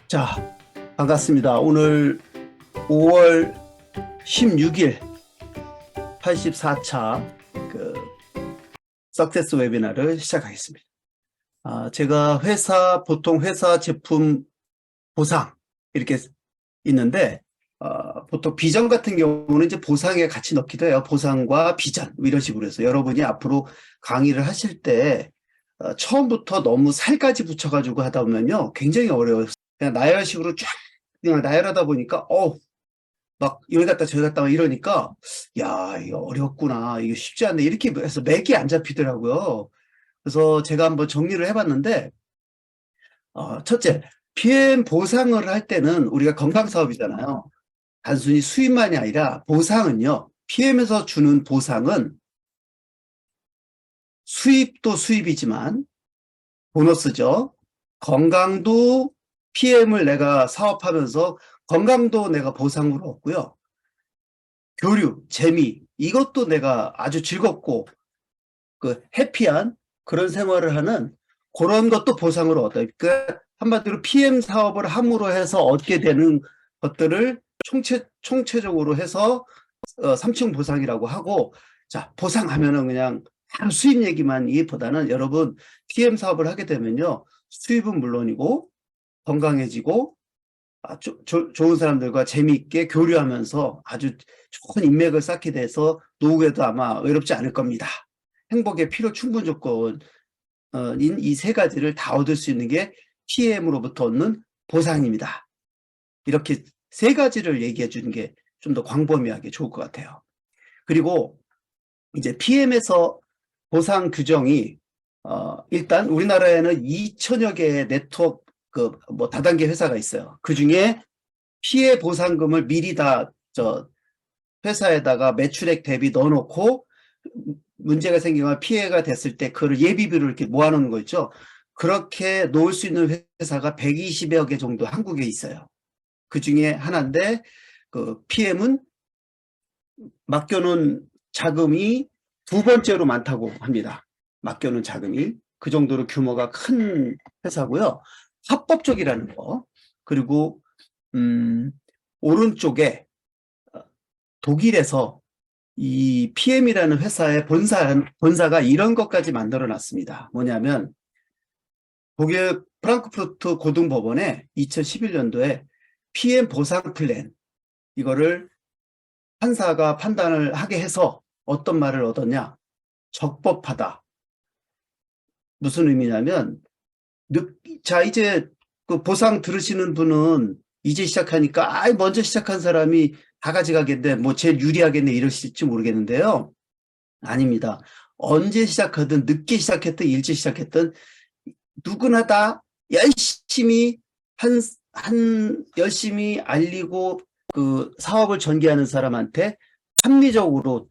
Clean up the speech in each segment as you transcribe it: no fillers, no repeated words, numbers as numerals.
자, 반갑습니다. 오늘 5월 16일 84차 석세스 웨비나를 시작하겠습니다. 제가 보통 회사 제품 보상 이렇게 있는데, 보통 비전 같은 경우는 이제 보상에 같이 넣기도 해요. 보상과 비전 이런 식으로 해서 여러분이 앞으로 강의를 하실 때 처음부터 너무 살까지 붙여가지고 하다 보면요 굉장히 어려워요. 그냥 나열식으로 쫙 그냥 나열하다 보니까 막 여기 갔다 저기 갔다 막 이러니까 야 이거 어렵구나, 이거 쉽지 않네, 이렇게 해서 맥이 안 잡히더라고요. 그래서 제가 한번 정리를 해봤는데, 첫째, PM 보상을 할 때는 우리가 건강사업이잖아요. 단순히 수입만이 아니라 보상은요, PM에서 주는 보상은 수입도 수입이지만 보너스죠. 건강도 PM을 내가 사업하면서 건강도 내가 보상으로 얻고요. 교류, 재미, 이것도 내가 아주 즐겁고 해피한 그런 생활을 하는 그런 것도 보상으로 얻어요. 그러니까 한마디로 PM 사업을 함으로 해서 얻게 되는 것들을 총체적으로 해서 3층 보상이라고 하고, 자, 보상하면은 그냥 바로 수입 얘기만 보다는 여러분 PM 사업을 하게 되면요, 수입은 물론이고 건강해지고 좋은 사람들과 재미있게 교류하면서 아주 좋은 인맥을 쌓게 돼서 노후에도 아마 외롭지 않을 겁니다. 행복의 필요 충분 조건인 이 세 가지를 다 얻을 수 있는 게 PM으로부터 얻는 보상입니다. 이렇게 세 가지를 얘기해 주는 게 좀 더 광범위하게 좋을 것 같아요. 그리고 이제 PM에서 보상 규정이 일단 우리나라에는 2천여 개의 네트워크 다단계 회사가 있어요. 그 중에 피해 보상금을 미리 다 회사에다가 매출액 대비 넣어놓고 문제가 생기거나 피해가 됐을 때 그걸 예비비로 이렇게 모아놓는 거 있죠. 그렇게 놓을 수 있는 회사가 120여 개 정도 한국에 있어요. 그 중에 하나인데, PM은 맡겨놓은 자금이 두 번째로 많다고 합니다. 맡겨놓은 자금이 그 정도로 규모가 큰 회사고요. 합법적이라는 거. 그리고 오른쪽에 독일에서 이 PM이라는 회사의 본사가 이런 것까지 만들어 놨습니다. 뭐냐면 독일 프랑크푸르트 고등법원에 2011년도에 PM 보상 플랜, 이거를 판사가 판단을 하게 해서 어떤 말을 얻었냐? 적법하다. 무슨 의미냐면, 자, 이제 그 보상 들으시는 분은 이제 시작하니까 먼저 시작한 사람이 다 가져가겠네, 뭐 제일 유리하겠네 이러실지 모르겠는데요. 아닙니다. 언제 시작하든 늦게 시작했든 일찍 시작했든 누구나 다 열심히 열심히 알리고 사업을 전개하는 사람한테 합리적으로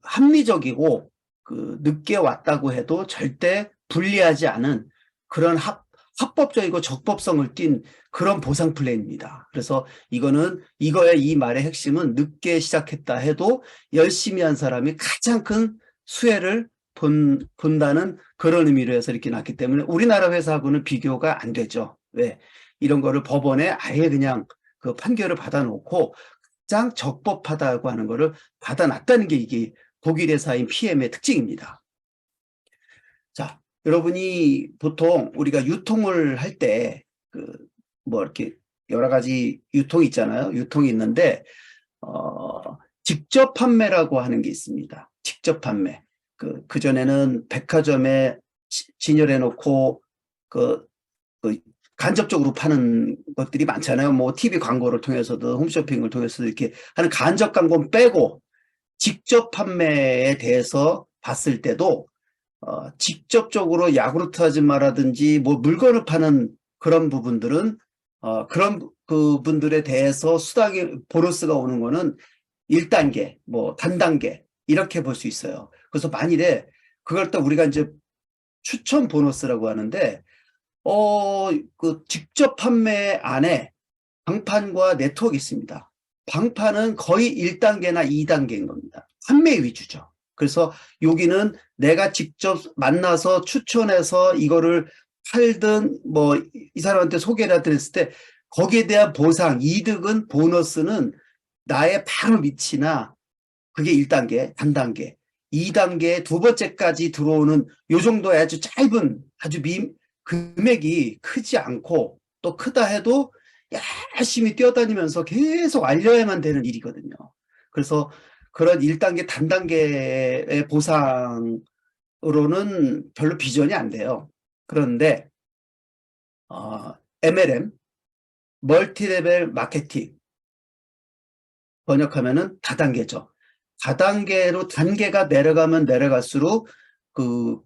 합리적이고 늦게 왔다고 해도 절대 불리하지 않은 그런 합법적이고 적법성을 띈 그런 보상 플랜입니다. 그래서 이 말의 핵심은 늦게 시작했다 해도 열심히 한 사람이 가장 큰 수혜를 본다는 그런 의미로 해서 이렇게 놨기 때문에 우리나라 회사하고는 비교가 안 되죠. 왜? 이런 거를 법원에 아예 그냥 그 판결을 받아놓고 가장 적법하다고 하는 거를 받아놨다는 게 이게 독일 회사인 PM의 특징입니다. 자, 여러분이 보통 우리가 유통을 할 때 이렇게 여러 가지 유통이 있잖아요. 유통이 있는데 직접 판매라고 하는 게 있습니다. 직접 판매. 그전에는 백화점에 진열해 놓고 간접적으로 파는 것들이 많잖아요. 뭐 TV 광고를 통해서도 홈쇼핑을 통해서도 이렇게 하는 간접 광고는 빼고 직접 판매에 대해서 봤을 때도 직접적으로 야구르트 아줌마라든지 뭐 물건을 파는 그런 부분들은 그런 그분들에 대해서 보너스가 오는 거는 1단계, 뭐 단단계 이렇게 볼 수 있어요. 그래서 만일에 그걸 또 우리가 이제 추천 보너스라고 하는데 직접 판매 안에 방판과 네트워크가 있습니다. 방판은 거의 1단계나 2단계인 겁니다. 판매 위주죠. 그래서 여기는 내가 직접 만나서 추천해서 이거를 팔든 뭐 이 사람한테 소개를 했을 때 거기에 대한 보상, 이득은, 보너스는 나의 바로 밑이나 그게 1단계, 단단계. 2단계 두 번째까지 들어오는 요 정도의 아주 짧은 아주 금액이 크지 않고 또 크다 해도 열심히 뛰어다니면서 계속 알려야만 되는 일이거든요. 그래서 그런 1단계 단단계의 보상으로는 별로 비전이 안 돼요. 그런데 MLM, 멀티레벨 마케팅 번역하면은 다단계죠. 다단계로 단계가 내려가면 내려갈수록 그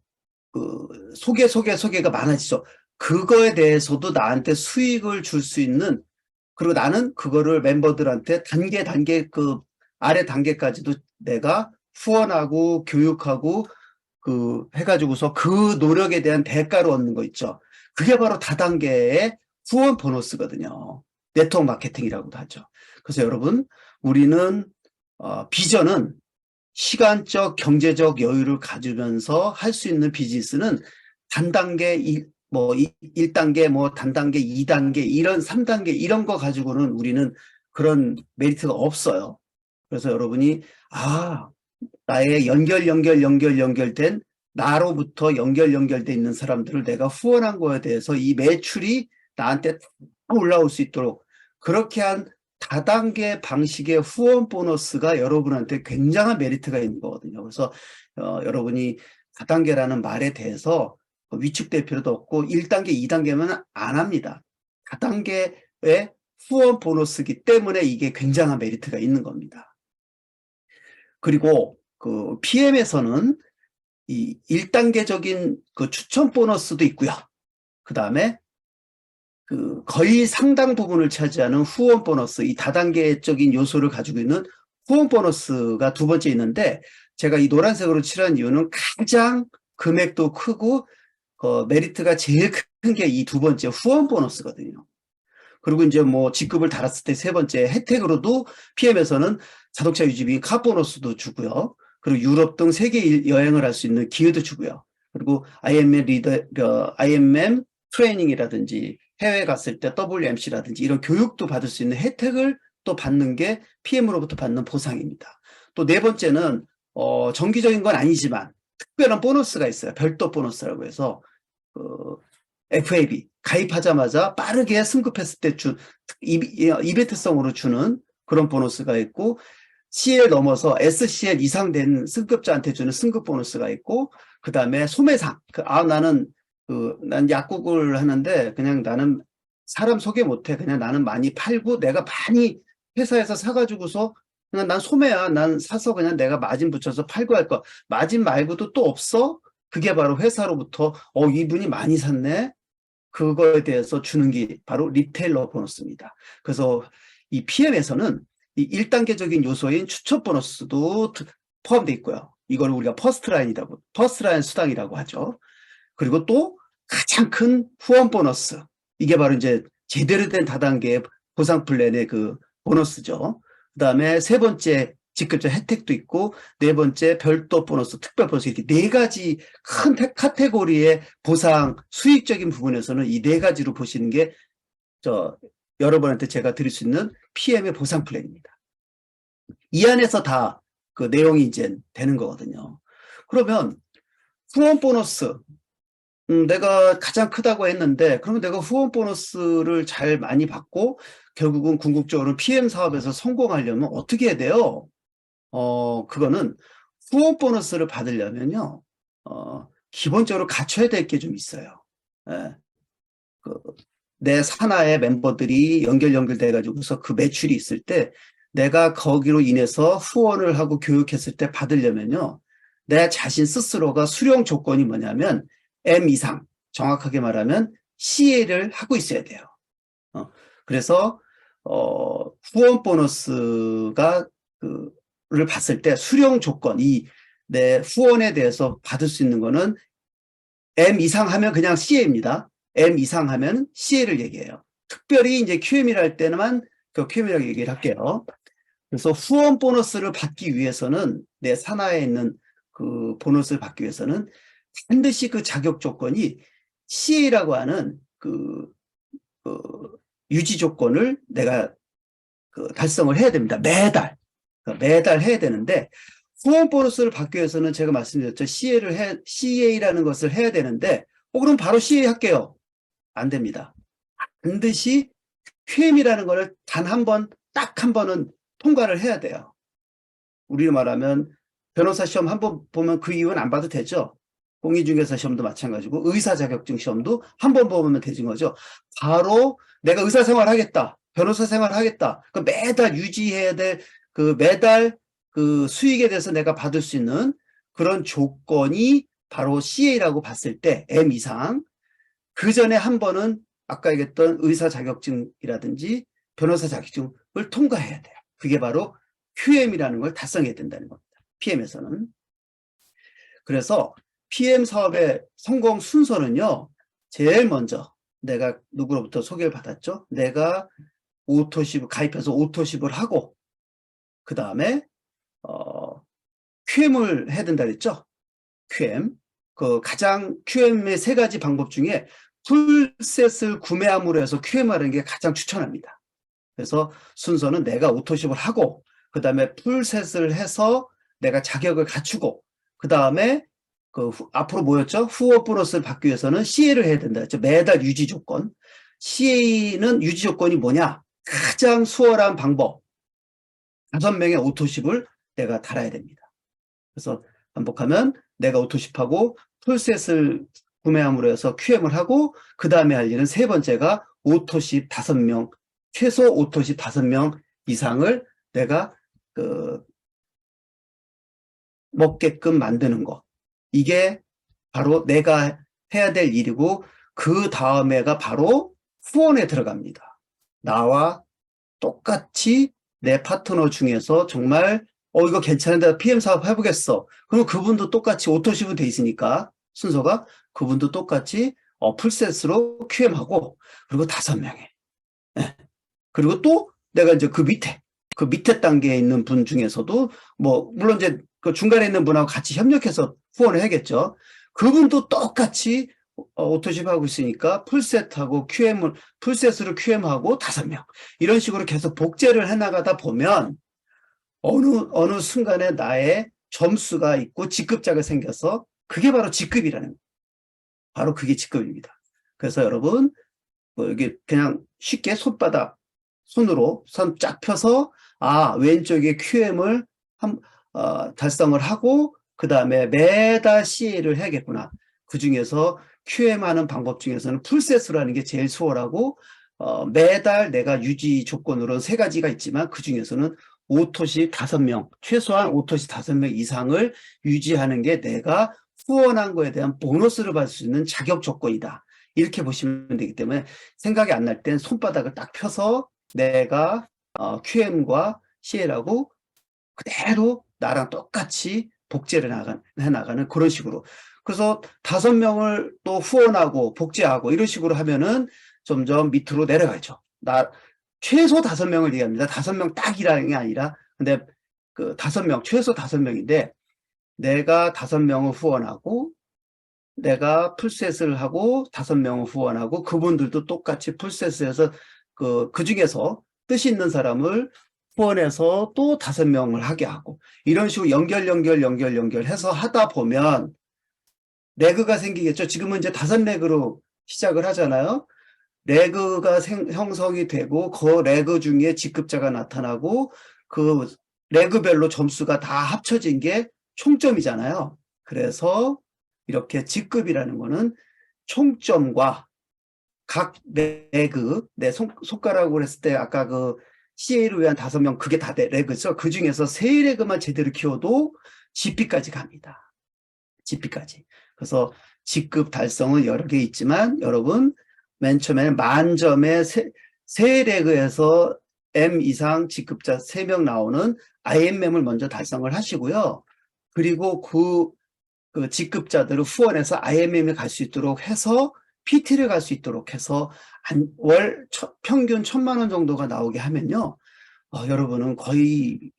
소개가 많아지죠. 그거에 대해서도 나한테 수익을 줄 수 있는, 그리고 나는 그거를 멤버들한테 단계 그 아래 단계까지도 내가 후원하고 교육하고 해가지고서 그 노력에 대한 대가를 얻는 거 있죠. 그게 바로 다단계의 후원 보너스거든요. 네트워크 마케팅이라고도 하죠. 그래서 여러분, 우리는 비전은 시간적, 경제적 여유를 가지면서 할 수 있는 비즈니스는 단단계, 1단계, 단단계, 2단계, 이런 3단계, 이런 거 가지고는 우리는 그런 메리트가 없어요. 그래서 여러분이, 나의 연결된, 나로부터 연결돼 있는 사람들을 내가 후원한 거에 대해서 이 매출이 나한테 올라올 수 있도록 그렇게 한 다단계 방식의 후원 보너스가 여러분한테 굉장한 메리트가 있는 거거든요. 그래서 여러분이 다단계라는 말에 대해서 위축될 필요도 없고 1단계, 2단계면 안 합니다. 다단계의 후원 보너스이기 때문에 이게 굉장한 메리트가 있는 겁니다. 그리고 그 PM에서는 이 1단계적인 그 추천 보너스도 있고요. 그 다음에 거의 상당 부분을 차지하는 후원 보너스, 이 다단계적인 요소를 가지고 있는 후원 보너스가 두 번째 있는데, 제가 이 노란색으로 칠한 이유는 가장 금액도 크고 메리트가 제일 큰 게 이 두 번째 후원 보너스거든요. 그리고 이제 직급을 달았을 때 세 번째 혜택으로도 PM에서는 자동차 유지비 카 보너스도 주고요. 그리고 유럽 등 세계 여행을 할 수 있는 기회도 주고요. 그리고 IMM 트레이닝이라든지 해외 갔을 때 WMC라든지 이런 교육도 받을 수 있는 혜택을 또 받는 게 PM으로부터 받는 보상입니다. 또 네 번째는 정기적인 건 아니지만 특별한 보너스가 있어요. 별도 보너스라고 해서 FAB 가입하자마자 빠르게 승급했을 때 이벤트성으로 주는 그런 보너스가 있고, CL 넘어서 SCL 이상 된 승급자한테 주는 승급 보너스가 있고, 그 다음에 소매상, 난 약국을 하는데 그냥 나는 사람 소개 못해. 그냥 나는 많이 팔고 내가 많이 회사에서 사가지고서 그냥 난 소매야. 난 사서 그냥 내가 마진 붙여서 팔고 할 거. 마진 말고도 또 없어? 그게 바로 회사로부터 이분이 많이 샀네. 그거에 대해서 주는 게 바로 리테일러 보너스입니다. 그래서 이 PM에서는 이 1단계적인 요소인 추천 보너스도 포함되어 있고요. 이걸 우리가 퍼스트라인 수당이라고 하죠. 그리고 또 가장 큰 후원 보너스. 이게 바로 이제 제대로 된 다단계 보상 플랜의 그 보너스죠. 그 다음에 세 번째 직급적 혜택도 있고, 네 번째 별도 보너스, 특별 보너스, 이렇게 네 가지 큰 카테고리의 보상, 수익적인 부분에서는 이 네 가지로 보시는 게 여러분한테 제가 드릴 수 있는 PM의 보상 플랜입니다. 이 안에서 다 그 내용이 이제 되는 거거든요. 그러면 후원 보너스, 내가 가장 크다고 했는데, 그러면 내가 후원 보너스를 잘 많이 받고 결국은 궁극적으로 PM 사업에서 성공하려면 어떻게 해야 돼요? 그거는 후원 보너스를 받으려면요, 기본적으로 갖춰야 될 게 좀 있어요. 예. 내 산하의 멤버들이 연결돼가지고서 그 매출이 있을 때 내가 거기로 인해서 후원을 하고 교육했을 때 받으려면요, 내 자신 스스로가 수령 조건이 뭐냐면 M 이상, 정확하게 말하면 CA를 하고 있어야 돼요. 그래서 후원 보너스가 를 봤을 때 수령 조건, 내 후원에 대해서 받을 수 있는 거는 M 이상 하면 그냥 CA입니다. M 이상 하면 CA를 얘기해요. 특별히 이제 QM이라 할 때만 그 QM이라고 얘기를 할게요. 그래서 후원 보너스를 받기 위해서는, 내 산하에 있는 그 보너스를 받기 위해서는 반드시 그 자격 조건이 CA라고 하는 유지 조건을 내가 달성을 해야 됩니다. 매달. 매달 해야 되는데, 후원 보너스를 받기 위해서는 제가 말씀드렸죠. CA라는 것을 해야 되는데, 그럼 바로 CA 할게요. 안 됩니다. 반드시 QM이라는 거를 단 한 번, 딱 한 번은 통과를 해야 돼요. 우리로 말하면 변호사 시험 한 번 보면 그 이후는 안 봐도 되죠. 공인중개사 시험도 마찬가지고 의사 자격증 시험도 한 번 보면 되는 거죠. 바로 내가 의사 생활 하겠다. 변호사 생활 하겠다. 그 매달 유지해야 될 매달 수익에 대해서 내가 받을 수 있는 그런 조건이 바로 CA라고 봤을 때 M 이상. 그 전에 한 번은 아까 얘기했던 의사 자격증이라든지 변호사 자격증을 통과해야 돼요. 그게 바로 QM이라는 걸 달성해야 된다는 겁니다. PM에서는. 그래서 PM 사업의 성공 순서는요. 제일 먼저 내가 누구로부터 소개를 받았죠. 내가 오토십을 가입해서 오토십을 하고 그 다음에 QM을 해야 된다 그랬죠. QM. 가장 QM의 3가지 방법 중에 풀셋을 구매함으로 해서 QM하는 게 가장 추천합니다. 그래서 순서는 내가 오토십을 하고 그 다음에 풀셋을 해서 내가 자격을 갖추고 그 다음에 앞으로 뭐였죠? 후원 보너스를 받기 위해서는 CA를 해야 된다 했죠. 매달 유지 조건. CA는 유지 조건이 뭐냐? 가장 수월한 방법. 5명의 오토십을 내가 달아야 됩니다. 그래서 반복하면 내가 오토십하고 풀셋을 구매함으로 해서 QM을 하고 그 다음에 할 일은 3번째가 오토십 5명, 최소 오토십 5명 이상을 내가 먹게끔 만드는 거. 이게 바로 내가 해야 될 일이고 그 다음에가 바로 후원에 들어갑니다. 나와 똑같이 내 파트너 중에서 정말 이거 괜찮은데 PM 사업 해보겠어. 그럼 그분도 똑같이 오토십은 돼 있으니까 순서가 그분도 똑같이 풀셋으로 QM하고 그리고 5명에. 네. 그리고 또 내가 이제 그 밑에 단계에 있는 분 중에서도 물론 이제 그 중간에 있는 분하고 같이 협력해서 후원을 해야겠죠. 그분도 똑같이 오토십 하고 있으니까 풀셋하고 풀셋으로 QM하고 5명. 이런 식으로 계속 복제를 해나가다 보면 어느 순간에 나의 점수가 있고 직급자가 생겨서 그게 바로 직급이라는 거예요. 바로 그게 직급입니다. 그래서 여러분 이게 그냥 쉽게 손으로 손 쫙 펴서 왼쪽에 QM을 달성을 하고 그 다음에 매달 CA를 해야겠구나. 그 중에서 QM하는 방법 중에서는 풀셋으로 하는 게 제일 수월하고 매달 내가 유지 조건으로는 3가지가 있지만 그 중에서는 오토십 5명, 최소한 오토십 5명 이상을 유지하는 게 내가 후원한 거에 대한 보너스를 받을 수 있는 자격 조건이다. 이렇게 보시면 되기 때문에 생각이 안 날 땐 손바닥을 딱 펴서 내가 QM과 CA라고 그대로 나랑 똑같이 복제를 해나가는 그런 식으로. 그래서 5명을 또 후원하고 복제하고 이런 식으로 하면은 점점 밑으로 내려가죠. 최소 5명을 얘기합니다. 5명 딱이라는 게 아니라, 근데 5명, 최소 5명인데, 내가 5명을 후원하고, 내가 풀셋을 하고, 5명을 후원하고, 그분들도 똑같이 풀셋을 해서, 그 중에서 뜻이 있는 사람을 후원해서 또 5명을 하게 하고, 이런 식으로 연결해서 하다 보면, 레그가 생기겠죠. 지금은 이제 5레그로 시작을 하잖아요. 레그가 형성이 되고 그 레그 중에 직급자가 나타나고 그 레그별로 점수가 다 합쳐진 게 총점이잖아요. 그래서 이렇게 직급이라는 거는 총점과 각 레그, 내 손가락으로 했을 때 아까 CA를 위한 5명 그게 다 레그죠. 그 중에서 3레그만 제대로 키워도 GP까지 갑니다. GP까지. 그래서 직급 달성은 여러 개 있지만 여러분 맨 처음에 만점에 3레그에서 M 이상 직급자 3명 나오는 IMM을 먼저 달성을 하시고요. 그리고 그 직급자들을 후원해서 IMM에 갈 수 있도록 해서 PT를 갈 수 있도록 해서 월 평균 1,000만 원 정도가 나오게 하면요. 여러분은 거의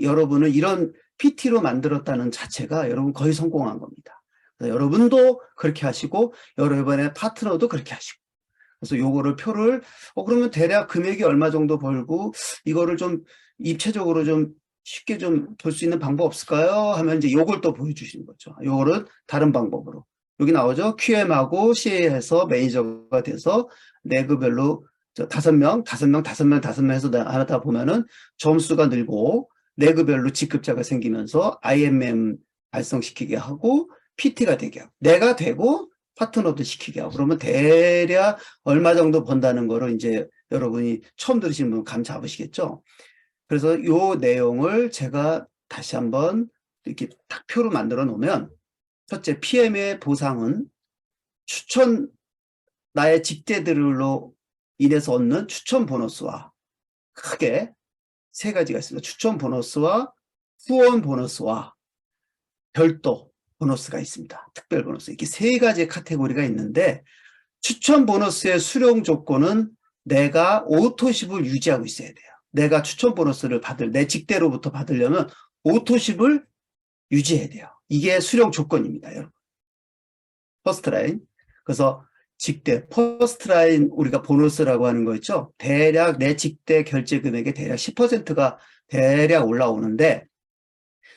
여러분은 이런 PT로 만들었다는 자체가 여러분 거의 성공한 겁니다. 여러분도 그렇게 하시고 여러분의 파트너도 그렇게 하시고 그래서 요거를 표를 그러면 대략 금액이 얼마 정도 벌고 이거를 좀 입체적으로 좀 쉽게 좀 볼 수 있는 방법 없을까요? 하면 이제 요걸 또 보여주시는 거죠. 요거를 다른 방법으로. 여기 나오죠. QM하고 CA해서 매니저가 돼서 레그별로 5명 해서 하다 보면은 점수가 늘고 레그별로 직급자가 생기면서 IMM 발성시키게 하고 PT가 되게 하고 내가 되고 파트너도 시키게 하고 그러면 대략 얼마 정도 번다는 거를 이제 여러분이 처음 들으시는 분 감 잡으시겠죠? 그래서 요 내용을 제가 다시 한번 이렇게 딱 표로 만들어 놓으면 첫째 PM의 보상은 추천 나의 직대들로 인해서 얻는 추천 보너스와 크게 세 가지가 있습니다. 추천 보너스와 후원 보너스와 별도 보너스가 있습니다. 특별 보너스. 이렇게 세 가지의 카테고리가 있는데 추천 보너스의 수령 조건은 내가 오토십을 유지하고 있어야 돼요. 내가 추천 보너스를 내 직대로부터 받으려면 오토십을 유지해야 돼요. 이게 수령 조건입니다, 여러분. 퍼스트 라인. 그래서 직대, 퍼스트 라인 우리가 보너스라고 하는 거 있죠? 대략 내 직대 결제 금액의 대략 10%가 대략 올라오는데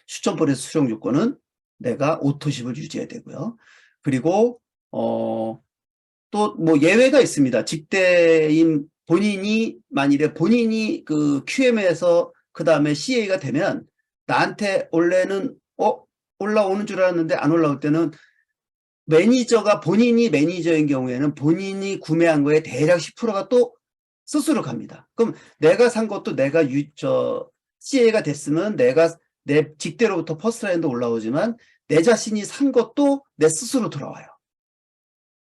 추천 보너스 수령 조건은 내가 오토십을 유지해야 되고요. 그리고 또 뭐 예외가 있습니다. 직대인 본인이 만일에 본인이 그 QM에서 그 다음에 CA가 되면 나한테 원래는 올라오는 줄 알았는데 안 올라올 때는 매니저가 본인이 매니저인 경우에는 본인이 구매한 거에 대략 10%가 또 스스로 갑니다. 그럼 내가 산 것도 내가 CA가 됐으면 내가 내 직대로부터 퍼스트라인도 올라오지만 내 자신이 산 것도 내 스스로 돌아와요.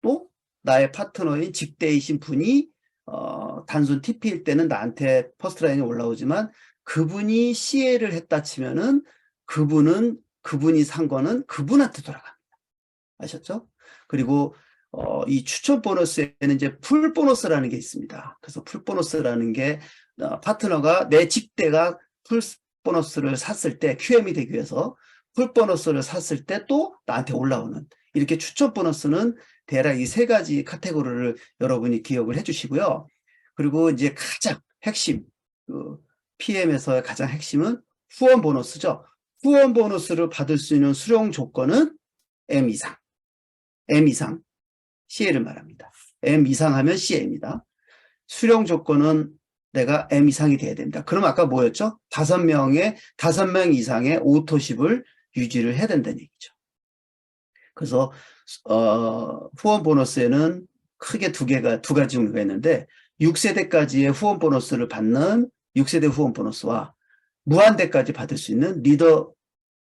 또 나의 파트너인 직대이신 분이 단순 TP일 때는 나한테 퍼스트라인이 올라오지만 그분이 CA를 했다 치면은 그분이 산 거는 그분한테 돌아갑니다. 아셨죠? 그리고 이 추천 보너스에는 이제 풀 보너스라는 게 있습니다. 그래서 풀 보너스라는 게 파트너가 내 직대가 풀 보너스를 샀을 때 QM이 되기 위해서 풀 보너스를 샀을 때 또 나한테 올라오는 이렇게 추천 보너스는 대략 이 세 가지 카테고리를 여러분이 기억을 해주시고요. 그리고 이제 가장 핵심 PM에서의 가장 핵심은 후원 보너스죠. 후원 보너스를 받을 수 있는 수령 조건은 M 이상. M 이상, CA를 말합니다. M 이상 하면 CA입니다. 수령 조건은 내가 M 이상이 돼야 됩니다. 그럼 아까 뭐였죠? 5명 이상의 오토십을 유지를 해야 된다는 얘기죠. 그래서 후원 보너스에는 크게 두 가지 종류가 있는데 6세대까지의 후원 보너스를 받는 6세대 후원 보너스와 무한대까지 받을 수 있는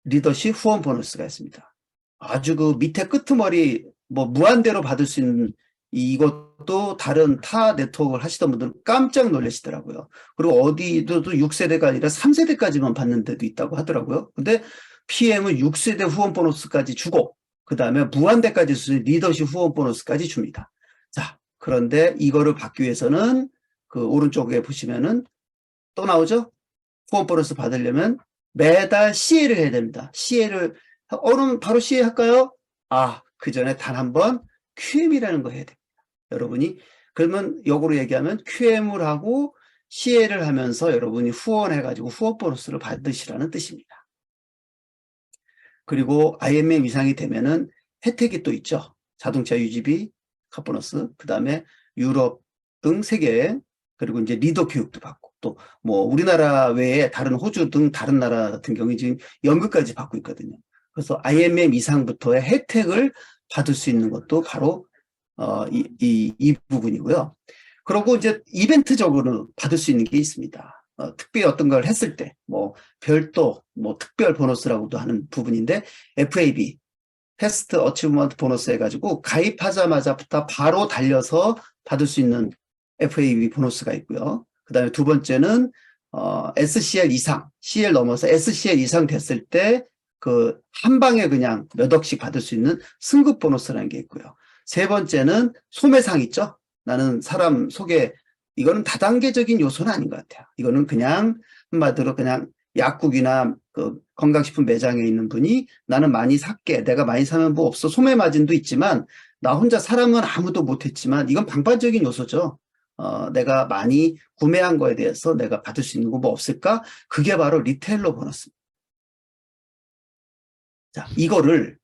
리더십 후원 보너스가 있습니다. 아주 그 밑에 끄트머리 뭐 무한대로 받을 수 있는 이것도 다른 타 네트워크를 하시던 분들은 깜짝 놀라시더라고요. 그리고 어디도 6세대가 아니라 3세대까지만 받는 데도 있다고 하더라고요. 근데 PM은 6세대 후원 보너스까지 주고 그 다음에 무한대까지 쓰는 리더십 후원 보너스까지 줍니다. 자, 그런데 이거를 받기 위해서는 그 오른쪽에 보시면은 또 나오죠? 후원 보너스 받으려면 매달 CA를 해야 됩니다. CA를 오늘 바로 CA 할까요? 그 전에 단 한 번 QM이라는 거 해야 됩니다. 여러분이 그러면 역으로 얘기하면 QM을 하고 CA를 하면서 여러분이 후원해가지고 후원 보너스를 받으시라는 뜻입니다. 그리고 IMM 이상이 되면은 혜택이 또 있죠. 자동차 유지비, 카보너스, 그 다음에 유럽 등 세계, 그리고 이제 리더 교육도 받고, 또 뭐 우리나라 외에 다른 호주 등 다른 나라 같은 경우에 지금 연금까지 받고 있거든요. 그래서 IMM 이상부터의 혜택을 받을 수 있는 것도 바로 이 부분이고요. 그리고 이제 이벤트적으로 받을 수 있는 게 있습니다. 특별히 어떤 걸 했을 때, 뭐 별도, 뭐 특별 보너스라고도 하는 부분인데 FAB, 패스트 어치브먼트 보너스 해가지고 가입하자마자부터 바로 달려서 받을 수 있는 FAB 보너스가 있고요. 그 다음에 두 번째는 SCL 이상, CL 넘어서 SCL 이상 됐을 때 그 한 방에 그냥 몇 억씩 받을 수 있는 승급 보너스라는 게 있고요. 세 번째는 소매상 있죠. 나는 사람 소개, 이거는 다단계적인 요소는 아닌 것 같아요. 이거는 그냥 한마디로 그냥 약국이나 그 건강식품 매장에 있는 분이 나는 많이 살게, 내가 많이 사면 뭐 없어, 소매 마진도 있지만 나 혼자 사람은 아무도 못했지만 이건 방반적인 요소죠. 내가 많이 구매한 거에 대해서 내가 받을 수 있는 거 뭐 없을까? 그게 바로 리테일러 보너스입니다. 자, 이거를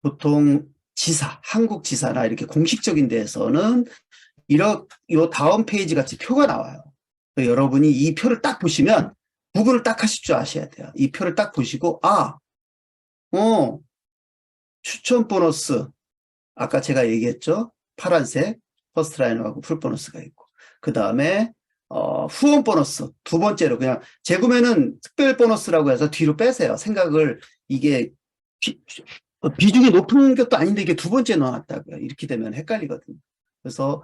보통 지사, 한국 지사나 이렇게 공식적인 데에서는 요 다음 페이지 같이 표가 나와요. 여러분이 이 표를 딱 보시면 구글을 딱 하실 줄 아셔야 돼요. 이 표를 딱 보시고, 추천 보너스. 아까 제가 얘기했죠. 파란색 퍼스트 라이너하고 풀 보너스가 있고. 그 다음에, 후원 보너스. 두 번째로 그냥 재구매는 특별 보너스라고 해서 뒤로 빼세요. 생각을 이게 비중이 높은 것도 아닌데 이게 두 번째 넣어놨다고요. 이렇게 되면 헷갈리거든요. 그래서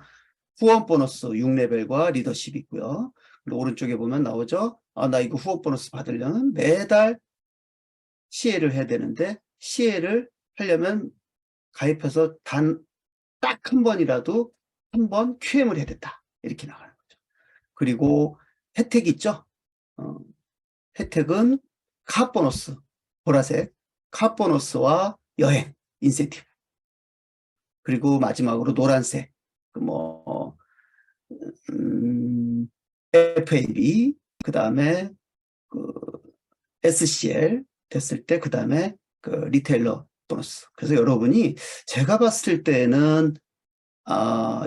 후원 보너스 6레벨과 리더십이 있고요. 그리고 오른쪽에 보면 나오죠. 나 이거 후원 보너스 받으려면 매달 CA를 해야 되는데 CA를 하려면 가입해서 딱 한 번이라도 한 번 QM을 해야 된다. 이렇게 나가는 거죠. 그리고 혜택이 있죠. 혜택은 카 보너스, 보라색 카 보너스와 여행, 인센티브. 그리고 마지막으로 노란색, FAB, 그 다음에 SCL 됐을 때, 그 다음에 리테일러 보너스. 그래서 여러분이 제가 봤을 때는,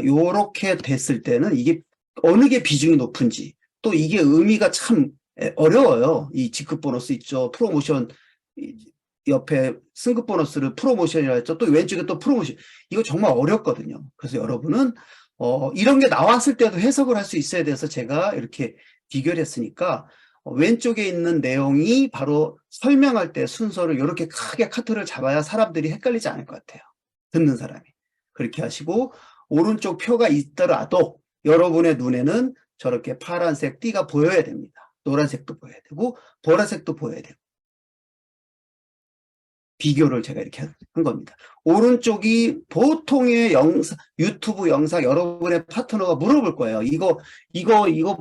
요렇게 됐을 때는 이게 어느 게 비중이 높은지, 또 이게 의미가 참 어려워요. 이 직급 보너스 있죠. 프로모션, 옆에 승급 보너스를 프로모션이라 했죠. 또 왼쪽에 또 프로모션. 이거 정말 어렵거든요. 그래서 여러분은 이런 게 나왔을 때도 해석을 할 수 있어야 돼서 제가 이렇게 비교를 했으니까 왼쪽에 있는 내용이 바로 설명할 때 순서를 이렇게 크게 카트를 잡아야 사람들이 헷갈리지 않을 것 같아요. 듣는 사람이. 그렇게 하시고 오른쪽 표가 있더라도 여러분의 눈에는 저렇게 파란색 띠가 보여야 됩니다. 노란색도 보여야 되고 보라색도 보여야 되고. 비교를 제가 이렇게 한 겁니다. 오른쪽이 보통의 유튜브 영상 여러분의 파트너가 물어볼 거예요. 이거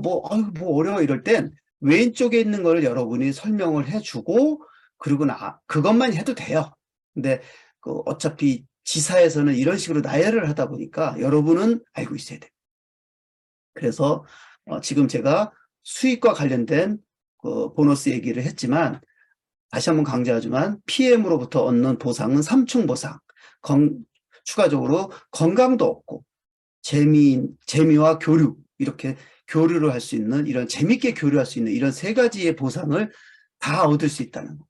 뭐 어려워 이럴 땐 왼쪽에 있는 거를 여러분이 설명을 해주고 그리고 그것만 해도 돼요. 근데 어차피 지사에서는 이런 식으로 나열을 하다 보니까 여러분은 알고 있어야 돼요. 그래서 지금 제가 수익과 관련된 보너스 얘기를 했지만 다시 한번 강조하지만 PM으로부터 얻는 보상은 3충 보상, 추가적으로 건강도 얻고 재미와 교류, 이렇게 교류를 할 수 있는, 이런 재밌게 교류할 수 있는 이런 세 가지의 보상을 다 얻을 수 있다는 거.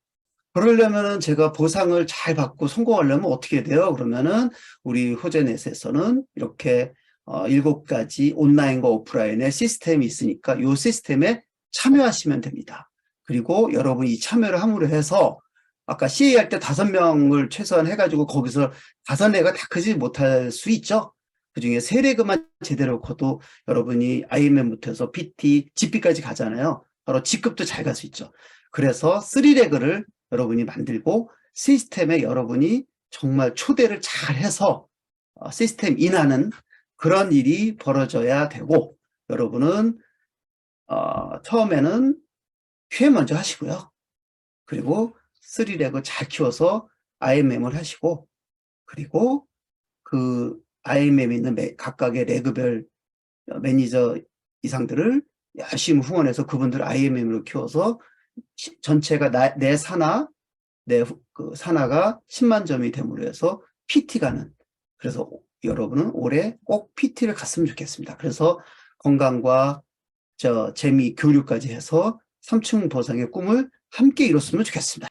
그러려면은 제가 보상을 잘 받고 성공하려면 어떻게 돼요? 그러면은 우리 호재넷에서는 이렇게 7가지 온라인과 오프라인의 시스템이 있으니까 이 시스템에 참여하시면 됩니다. 그리고 여러분이 이 참여를 함으로 해서 아까 CA 할 때 5명을 최소한 해가지고 거기서 5레가 다 크지 못할 수 있죠. 그중에 3레그만 제대로 커도 여러분이 IMM부터 해서 PT, GP까지 가잖아요. 바로 G급도 잘 갈 수 있죠. 그래서 3레그를 여러분이 만들고 시스템에 여러분이 정말 초대를 잘 해서 시스템 인하는 그런 일이 벌어져야 되고 여러분은 처음에는 QM 먼저 하시고요. 그리고 3렉을 잘 키워서 IMM을 하시고 그리고 그 IMM에 있는 각각의 레그별 매니저 이상들을 열심히 후원해서 그분들 IMM으로 키워서 전체가 내 산하, 그 산하가 10만 점이 됨으로 해서 PT 가는. 그래서 여러분은 올해 꼭 PT를 갔으면 좋겠습니다. 그래서 건강과 재미, 교류까지 해서 3층 보상의 꿈을 함께 이뤘으면 좋겠습니다.